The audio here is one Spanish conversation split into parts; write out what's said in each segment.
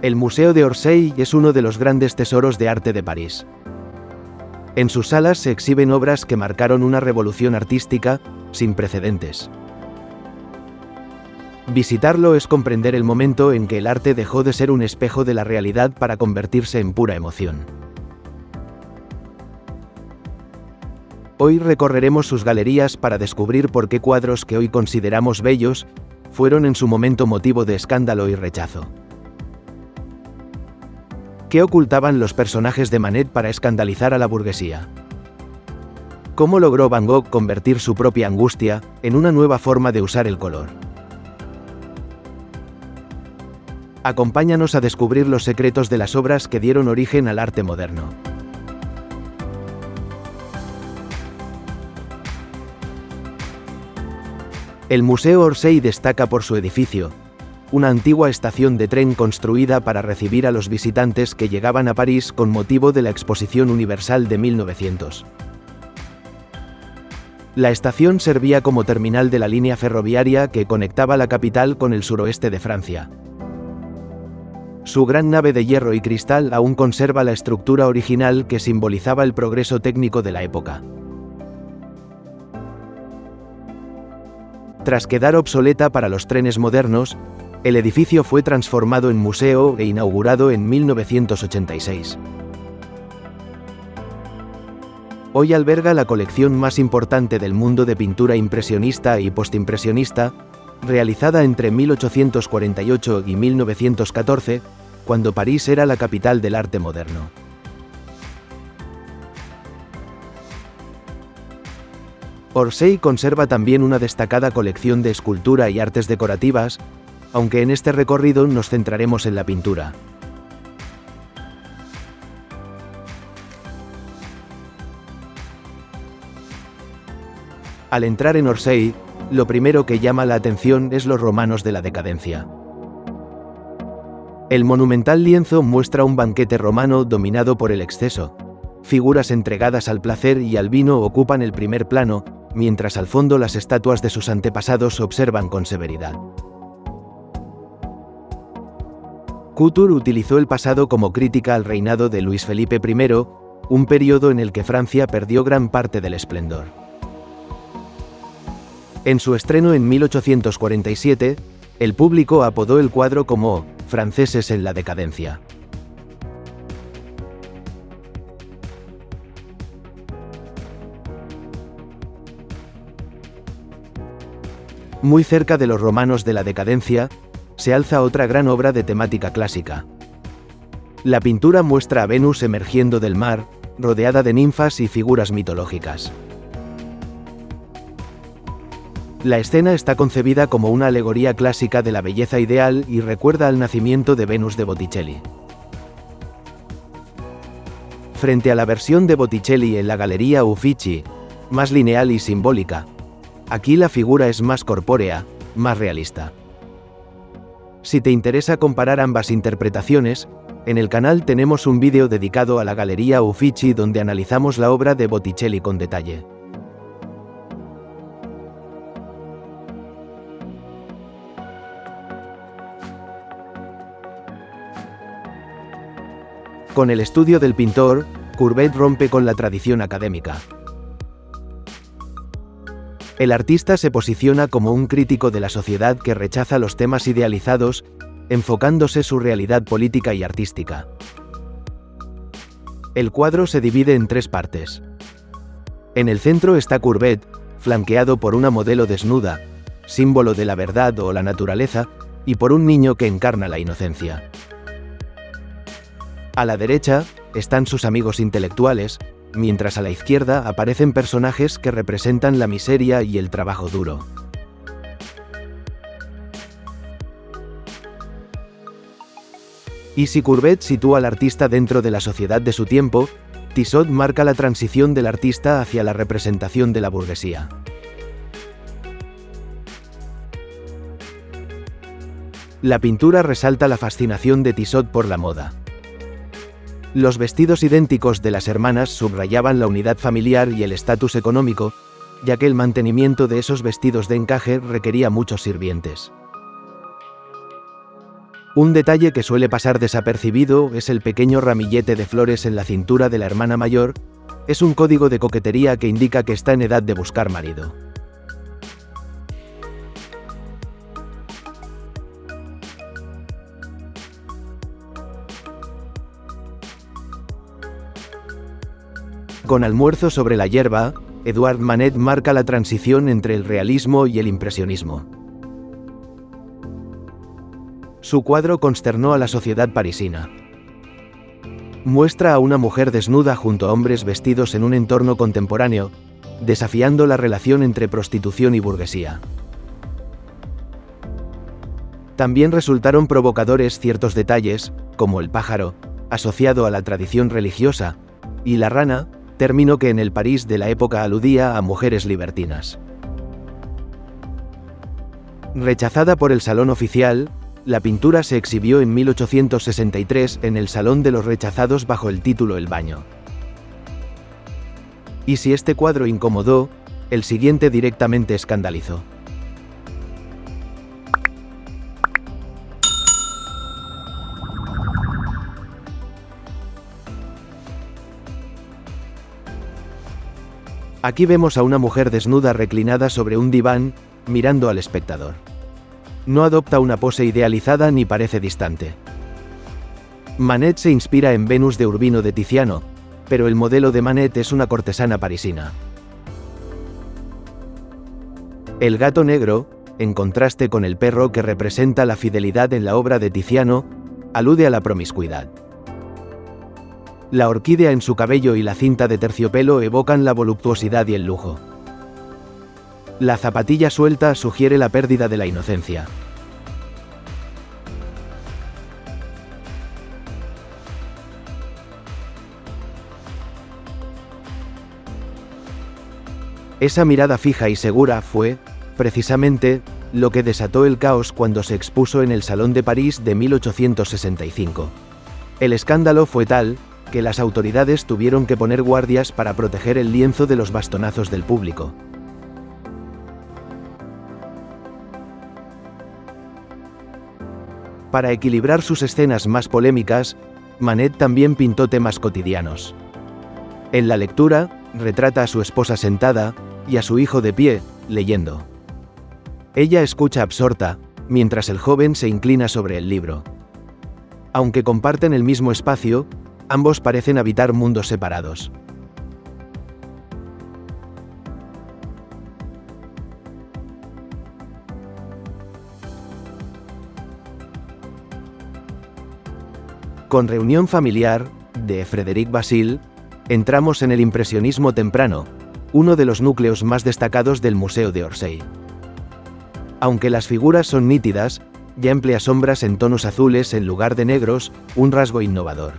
El Museo de Orsay es uno de los grandes tesoros de arte de París. En sus salas se exhiben obras que marcaron una revolución artística sin precedentes. Visitarlo es comprender el momento en que el arte dejó de ser un espejo de la realidad para convertirse en pura emoción. Hoy recorreremos sus galerías para descubrir por qué cuadros que hoy consideramos bellos fueron en su momento motivo de escándalo y rechazo. ¿Qué ocultaban los personajes de Manet para escandalizar a la burguesía? ¿Cómo logró Van Gogh convertir su propia angustia en una nueva forma de usar el color? Acompáñanos a descubrir los secretos de las obras que dieron origen al arte moderno. El Museo Orsay destaca por su edificio, una antigua estación de tren construida para recibir a los visitantes que llegaban a París con motivo de la Exposición Universal de 1900. La estación servía como terminal de la línea ferroviaria que conectaba la capital con el suroeste de Francia. Su gran nave de hierro y cristal aún conserva la estructura original que simbolizaba el progreso técnico de la época. Tras quedar obsoleta para los trenes modernos, el edificio fue transformado en museo e inaugurado en 1986. Hoy alberga la colección más importante del mundo de pintura impresionista y postimpresionista, realizada entre 1848 y 1914, cuando París era la capital del arte moderno. Orsay conserva también una destacada colección de escultura y artes decorativas, aunque en este recorrido nos centraremos en la pintura. Al entrar en Orsay, lo primero que llama la atención es los romanos de la decadencia. El monumental lienzo muestra un banquete romano dominado por el exceso. Figuras entregadas al placer y al vino ocupan el primer plano, mientras al fondo las estatuas de sus antepasados observan con severidad. Couture utilizó el pasado como crítica al reinado de Luis Felipe I, un periodo en el que Francia perdió gran parte del esplendor. En su estreno en 1847, el público apodó el cuadro como «Franceses en la decadencia». Muy cerca de los romanos de la decadencia, se alza otra gran obra de temática clásica. La pintura muestra a Venus emergiendo del mar, rodeada de ninfas y figuras mitológicas. La escena está concebida como una alegoría clásica de la belleza ideal y recuerda al nacimiento de Venus de Botticelli. Frente a la versión de Botticelli en la Galería Uffizi, más lineal y simbólica, aquí la figura es más corpórea, más realista. Si te interesa comparar ambas interpretaciones, en el canal tenemos un vídeo dedicado a la Galería Uffizi donde analizamos la obra de Botticelli con detalle. Con el estudio del pintor, Courbet rompe con la tradición académica. El artista se posiciona como un crítico de la sociedad que rechaza los temas idealizados, enfocándose su realidad política y artística. El cuadro se divide en tres partes. En el centro está Courbet, flanqueado por una modelo desnuda, símbolo de la verdad o la naturaleza, y por un niño que encarna la inocencia. A la derecha están sus amigos intelectuales, mientras a la izquierda aparecen personajes que representan la miseria y el trabajo duro. Y si Courbet sitúa al artista dentro de la sociedad de su tiempo, Tissot marca la transición del artista hacia la representación de la burguesía. La pintura resalta la fascinación de Tissot por la moda. Los vestidos idénticos de las hermanas subrayaban la unidad familiar y el estatus económico, ya que el mantenimiento de esos vestidos de encaje requería muchos sirvientes. Un detalle que suele pasar desapercibido es el pequeño ramillete de flores en la cintura de la hermana mayor. Es un código de coquetería que indica que está en edad de buscar marido. Con Almuerzo sobre la hierba, Edouard Manet marca la transición entre el realismo y el impresionismo. Su cuadro consternó a la sociedad parisina. Muestra a una mujer desnuda junto a hombres vestidos en un entorno contemporáneo, desafiando la relación entre prostitución y burguesía. También resultaron provocadores ciertos detalles, como el pájaro, asociado a la tradición religiosa, y la rana, término que en el París de la época aludía a mujeres libertinas. Rechazada por el Salón Oficial, la pintura se exhibió en 1863 en el Salón de los Rechazados bajo el título El Baño. Y si este cuadro incomodó, el siguiente directamente escandalizó. Aquí vemos a una mujer desnuda reclinada sobre un diván, mirando al espectador. No adopta una pose idealizada ni parece distante. Manet se inspira en Venus de Urbino de Tiziano, pero el modelo de Manet es una cortesana parisina. El gato negro, en contraste con el perro que representa la fidelidad en la obra de Tiziano, alude a la promiscuidad. La orquídea en su cabello y la cinta de terciopelo evocan la voluptuosidad y el lujo. La zapatilla suelta sugiere la pérdida de la inocencia. Esa mirada fija y segura fue, precisamente, lo que desató el caos cuando se expuso en el Salón de París de 1865. El escándalo fue tal, que las autoridades tuvieron que poner guardias para proteger el lienzo de los bastonazos del público. Para equilibrar sus escenas más polémicas, Manet también pintó temas cotidianos. En la lectura, retrata a su esposa sentada, y a su hijo de pie, leyendo. Ella escucha absorta, mientras el joven se inclina sobre el libro. Aunque comparten el mismo espacio, ambos parecen habitar mundos separados. Con Reunión familiar, de Frédéric Basile, entramos en el impresionismo temprano, uno de los núcleos más destacados del Museo de Orsay. Aunque las figuras son nítidas, ya emplea sombras en tonos azules en lugar de negros, un rasgo innovador.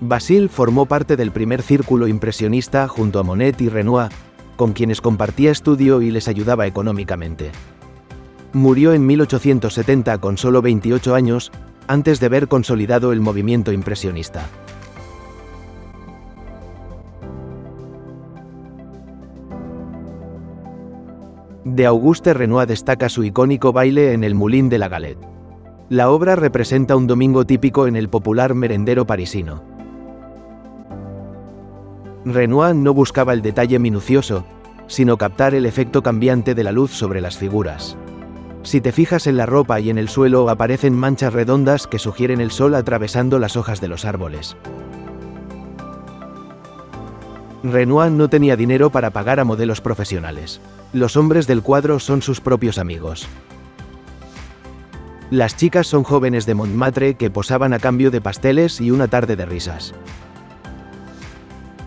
Basile formó parte del primer círculo impresionista junto a Monet y Renoir, con quienes compartía estudio y les ayudaba económicamente. Murió en 1870 con solo 28 años, antes de haber consolidado el movimiento impresionista. De Auguste Renoir destaca su icónico baile en el Moulin de la Galette. La obra representa un domingo típico en el popular merendero parisino. Renoir no buscaba el detalle minucioso, sino captar el efecto cambiante de la luz sobre las figuras. Si te fijas en la ropa y en el suelo aparecen manchas redondas que sugieren el sol atravesando las hojas de los árboles. Renoir no tenía dinero para pagar a modelos profesionales. Los hombres del cuadro son sus propios amigos. Las chicas son jóvenes de Montmartre que posaban a cambio de pasteles y una tarde de risas.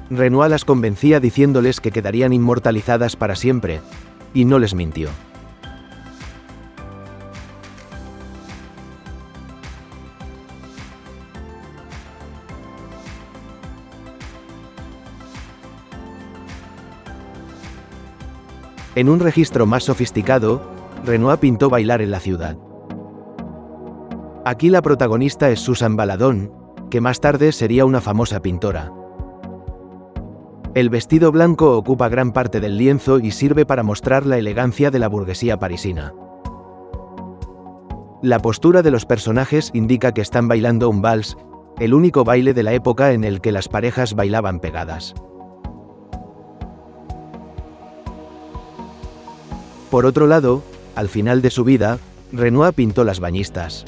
Renoir las convencía diciéndoles que quedarían inmortalizadas para siempre, y no les mintió. En un registro más sofisticado, Renoir pintó Bailar en la ciudad. Aquí la protagonista es Susan Baladon, que más tarde sería una famosa pintora. El vestido blanco ocupa gran parte del lienzo y sirve para mostrar la elegancia de la burguesía parisina. La postura de los personajes indica que están bailando un vals, el único baile de la época en el que las parejas bailaban pegadas. Por otro lado, al final de su vida, Renoir pintó Las bañistas.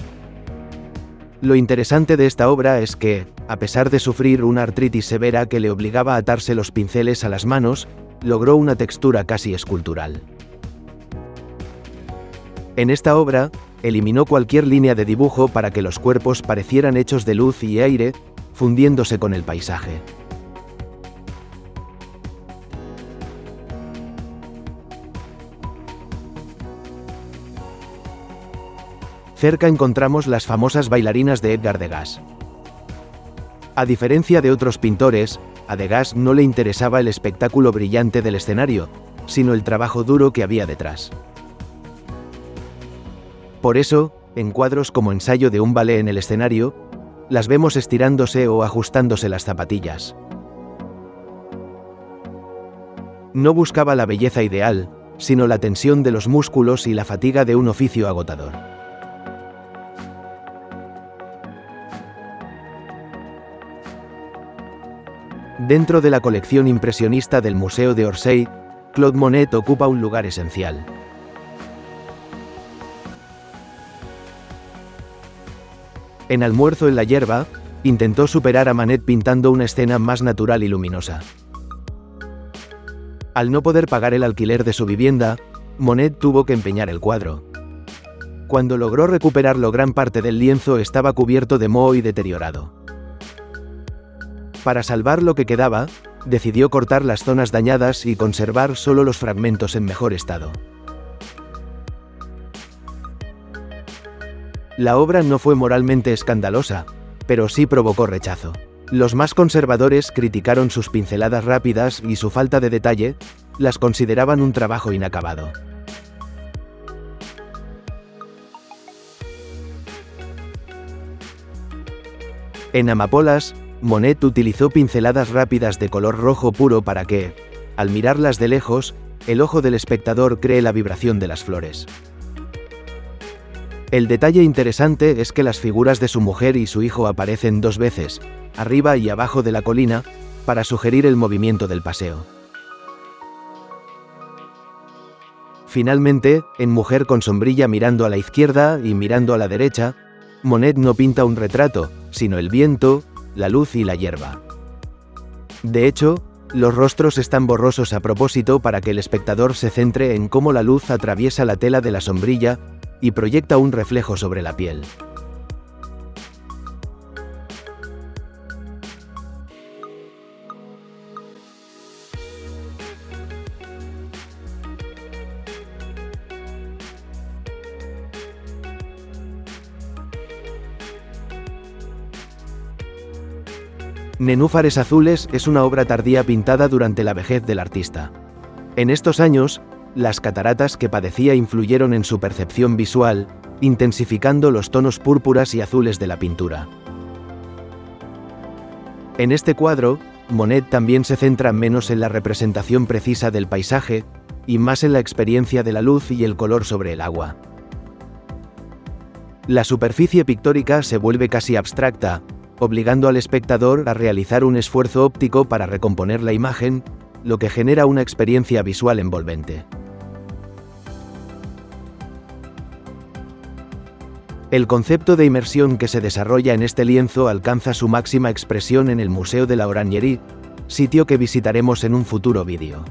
Lo interesante de esta obra es que, a pesar de sufrir una artritis severa que le obligaba a atarse los pinceles a las manos, logró una textura casi escultural. En esta obra, eliminó cualquier línea de dibujo para que los cuerpos parecieran hechos de luz y aire, fundiéndose con el paisaje. Cerca encontramos las famosas bailarinas de Edgar Degas. A diferencia de otros pintores, a Degas no le interesaba el espectáculo brillante del escenario, sino el trabajo duro que había detrás. Por eso, en cuadros como Ensayo de un ballet en el escenario, las vemos estirándose o ajustándose las zapatillas. No buscaba la belleza ideal, sino la tensión de los músculos y la fatiga de un oficio agotador. Dentro de la colección impresionista del Museo de Orsay, Claude Monet ocupa un lugar esencial. En Almuerzo en la hierba, intentó superar a Manet pintando una escena más natural y luminosa. Al no poder pagar el alquiler de su vivienda, Monet tuvo que empeñar el cuadro. Cuando logró recuperarlo, gran parte del lienzo estaba cubierto de moho y deteriorado. Para salvar lo que quedaba, decidió cortar las zonas dañadas y conservar solo los fragmentos en mejor estado. La obra no fue moralmente escandalosa, pero sí provocó rechazo. Los más conservadores criticaron sus pinceladas rápidas y su falta de detalle, las consideraban un trabajo inacabado. En Amapolas, Monet utilizó pinceladas rápidas de color rojo puro para que, al mirarlas de lejos, el ojo del espectador cree la vibración de las flores. El detalle interesante es que las figuras de su mujer y su hijo aparecen dos veces, arriba y abajo de la colina, para sugerir el movimiento del paseo. Finalmente, en Mujer con sombrilla mirando a la izquierda y mirando a la derecha, Monet no pinta un retrato, sino el viento, la luz y la hierba. De hecho, los rostros están borrosos a propósito para que el espectador se centre en cómo la luz atraviesa la tela de la sombrilla y proyecta un reflejo sobre la piel. Nenúfares azules es una obra tardía pintada durante la vejez del artista. En estos años, las cataratas que padecía influyeron en su percepción visual, intensificando los tonos púrpuras y azules de la pintura. En este cuadro, Monet también se centra menos en la representación precisa del paisaje, y más en la experiencia de la luz y el color sobre el agua. La superficie pictórica se vuelve casi abstracta, obligando al espectador a realizar un esfuerzo óptico para recomponer la imagen, lo que genera una experiencia visual envolvente. El concepto de inmersión que se desarrolla en este lienzo alcanza su máxima expresión en el Museo de la Orangerie, sitio que visitaremos en un futuro vídeo.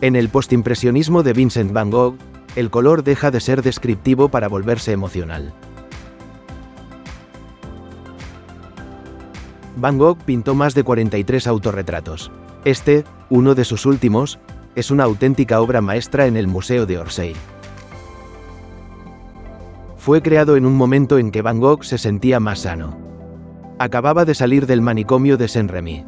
En el postimpresionismo de Vincent van Gogh, el color deja de ser descriptivo para volverse emocional. Van Gogh pintó más de 43 autorretratos. Este, uno de sus últimos, es una auténtica obra maestra en el Museo de Orsay. Fue creado en un momento en que Van Gogh se sentía más sano. Acababa de salir del manicomio de Saint-Rémy.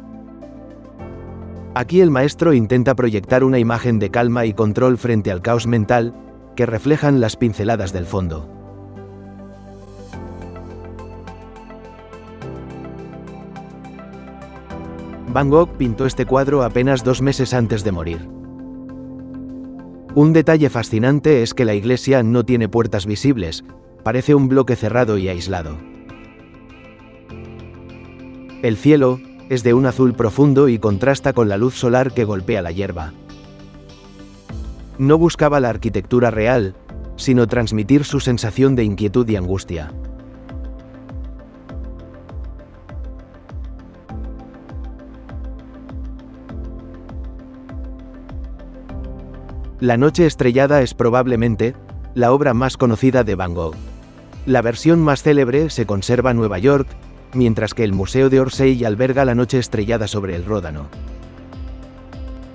Aquí el maestro intenta proyectar una imagen de calma y control frente al caos mental, que reflejan las pinceladas del fondo. Van Gogh pintó este cuadro apenas 2 meses antes de morir. Un detalle fascinante es que la iglesia no tiene puertas visibles, parece un bloque cerrado y aislado. El cielo es de un azul profundo y contrasta con la luz solar que golpea la hierba. No buscaba la arquitectura real, sino transmitir su sensación de inquietud y angustia. La noche estrellada es probablemente la obra más conocida de Van Gogh. La versión más célebre se conserva en Nueva York, mientras que el Museo de Orsay alberga la noche estrellada sobre el Ródano.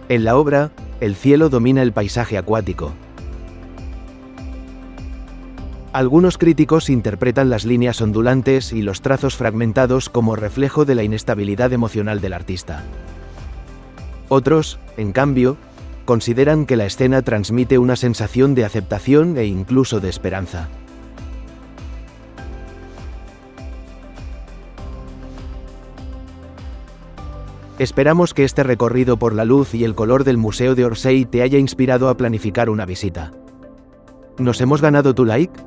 En la obra, el cielo domina el paisaje acuático. Algunos críticos interpretan las líneas ondulantes y los trazos fragmentados como reflejo de la inestabilidad emocional del artista. Otros, en cambio, consideran que la escena transmite una sensación de aceptación e incluso de esperanza. Esperamos que este recorrido por la luz y el color del Museo de Orsay te haya inspirado a planificar una visita. ¿Nos hemos ganado tu like?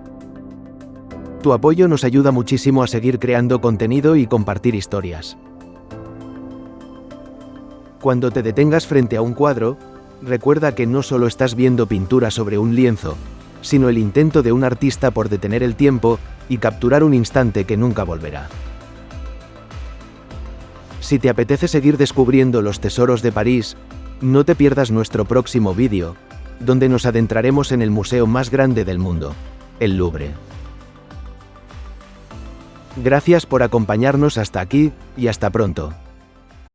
Tu apoyo nos ayuda muchísimo a seguir creando contenido y compartir historias. Cuando te detengas frente a un cuadro, recuerda que no solo estás viendo pintura sobre un lienzo, sino el intento de un artista por detener el tiempo y capturar un instante que nunca volverá. Si te apetece seguir descubriendo los tesoros de París, no te pierdas nuestro próximo vídeo, donde nos adentraremos en el museo más grande del mundo, el Louvre. Gracias por acompañarnos hasta aquí, y hasta pronto.